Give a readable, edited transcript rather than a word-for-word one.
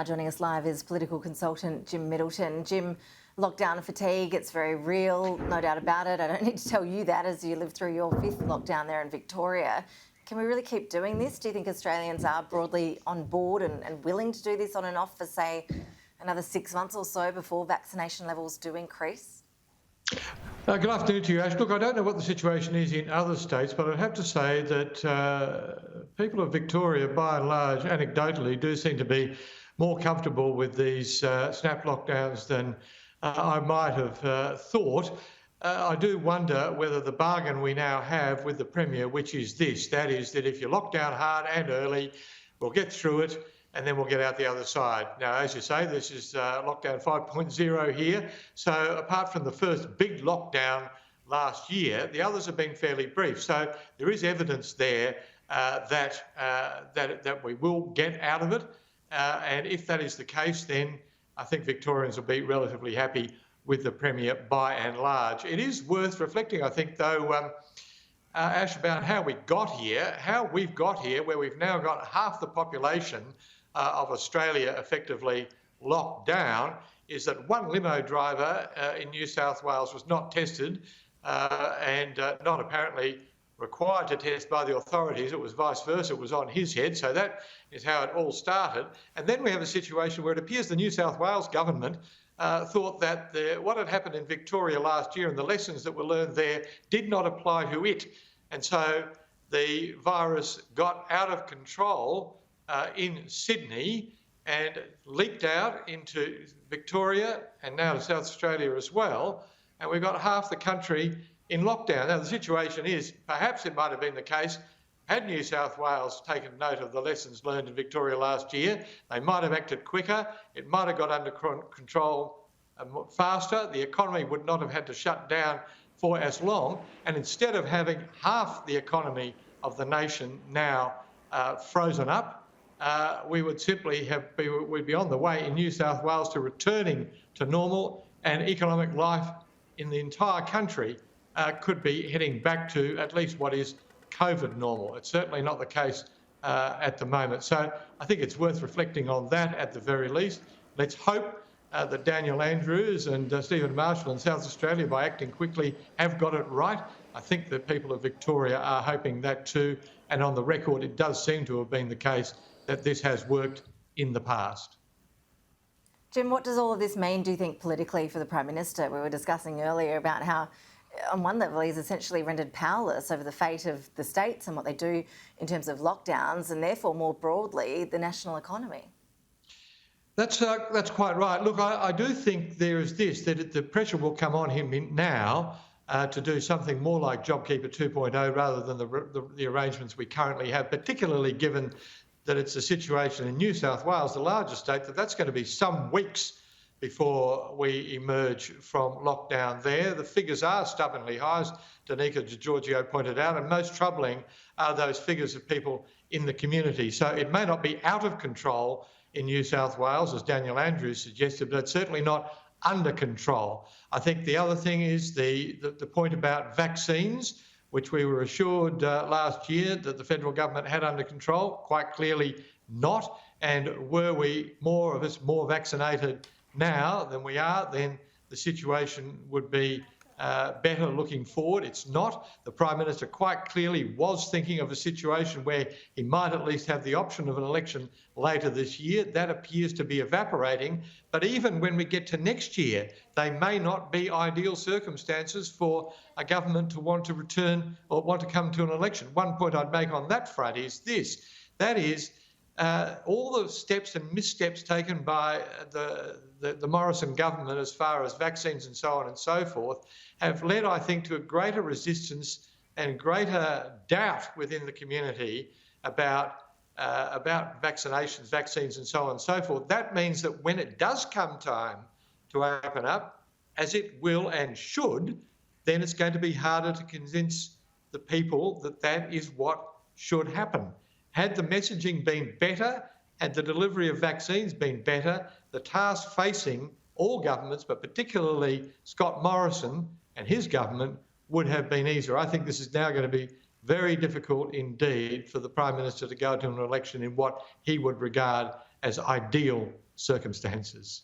Joining us live is political consultant Jim Middleton. Jim, lockdown fatigue, it's very real, no doubt about it. I don't need to tell you that as you live through your fifth lockdown there in Victoria. Can we really keep doing this? Do you think Australians are broadly on board and willing to do this on and off for, say, another 6 months or so before vaccination levels do increase? Good afternoon to you, Ash. Look, I don't know what the situation is in other states, but I'd have to say that people of Victoria, by and large, anecdotally, do seem to be more comfortable with these snap lockdowns than I might have thought. I do wonder whether the bargain we now have with the Premier, which is this, that is that if you lock down hard and early, we'll get through it and then we'll get out the other side. Now, as you say, this is lockdown 5.0 here. So apart from the first big lockdown last year, the others have been fairly brief. So there is evidence there that we will get out of it. And if that is the case, then I think Victorians will be relatively happy with the Premier by and large. It is worth reflecting, I think, though, Ash, about how we got here, where we've now got half the population of Australia effectively locked down, is that one limo driver in New South Wales was not tested and not apparently required to test by the authorities. It was vice versa. It was on his head. So that is how it all started. And then we have a situation where it appears the New South Wales government thought that what had happened in Victoria last year and the lessons that were learned there did not apply to it. And so the virus got out of control in Sydney and leaked out into Victoria and now to South Australia as well. And we've got half the country in lockdown. Now, the situation is, perhaps it might have been the case, had New South Wales taken note of the lessons learned in Victoria last year, they might have acted quicker, it might have got under control faster, the economy would not have had to shut down for as long, and instead of having half the economy of the nation now frozen up, we would simply we'd be on the way in New South Wales to returning to normal, and economic life in the entire country could be heading back to at least what is COVID normal. It's certainly not the case at the moment. So I think it's worth reflecting on that at the very least. Let's hope that Daniel Andrews and Stephen Marshall in South Australia, by acting quickly, have got it right. I think the people of Victoria are hoping that too. And on the record, it does seem to have been the case that this has worked in the past. Jim, what does all of this mean, do you think, politically for the Prime Minister? We were discussing earlier about how, on one level, he's essentially rendered powerless over the fate of the states and what they do in terms of lockdowns and therefore, more broadly, the national economy. That's quite right. Look, I do think there is this, that the pressure will come on him now to do something more like JobKeeper 2.0 rather than the arrangements we currently have, particularly given that it's a situation in New South Wales, the largest state, that's going to be some weeks before we emerge from lockdown there. The figures are stubbornly high, as Danica DiGiorgio pointed out, and most troubling are those figures of people in the community. So it may not be out of control in New South Wales, as Daniel Andrews suggested, but it's certainly not under control. I think the other thing is the point about vaccines, which we were assured last year that the federal government had under control, quite clearly not. And were we, more of us, more vaccinated now than we are, then the situation would be better looking forward. It's not. The Prime Minister quite clearly was thinking of a situation where he might at least have the option of an election later this year. That appears to be evaporating. But even when we get to next year, they may not be ideal circumstances for a government to want to return or want to come to an election. One point I'd make on that front is this. That is, all the steps and missteps taken by the Morrison government as far as vaccines and so on and so forth have led, I think, to a greater resistance and greater doubt within the community about vaccinations, vaccines and so on and so forth. That means that when it does come time to open up, as it will and should, then it's going to be harder to convince the people that that is what should happen. Had the messaging been better, had the delivery of vaccines been better, the task facing all governments, but particularly Scott Morrison and his government, would have been easier. I think this is now going to be very difficult indeed for the Prime Minister to go to an election in what he would regard as ideal circumstances.